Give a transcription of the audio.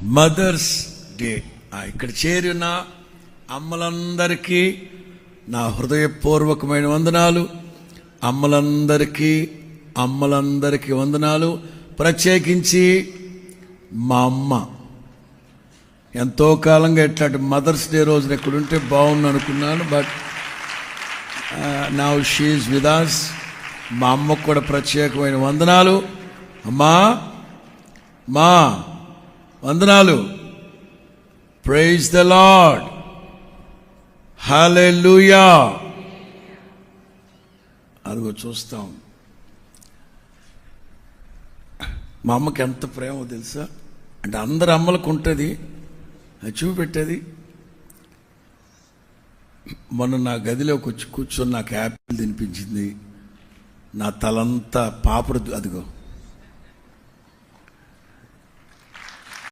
Mothers day. ఇక్కడ చేరిన అమ్మలందరికీ నా హృదయపూర్వకమైన వందనాలు. అమ్మలందరికీ వందనాలు. ప్రత్యేకించి మా అమ్మ ఎంతో కాలంగా ఇట్లాంటి మదర్స్ డే రోజున ఎక్కడుంటే బాగుంది అనుకున్నాను. But now she is with us. మా అమ్మకు కూడా ప్రత్యేకమైన వందనాలు. అమ్మా మా వందనాలు. Praise the lord. హల్లెలూయా. అదిగో చూస్తాం మా అమ్మకి ఎంత ప్రేమో తెలుసా. అంటే అందరు అమ్మలకు ఉంటుంది, అది చూపెట్టేది. మొన్న నా గదిలోకి వచ్చి కూర్చొని నాకు యాపిల్ తినిపించింది. నా తలంతా పాపడు అదిగో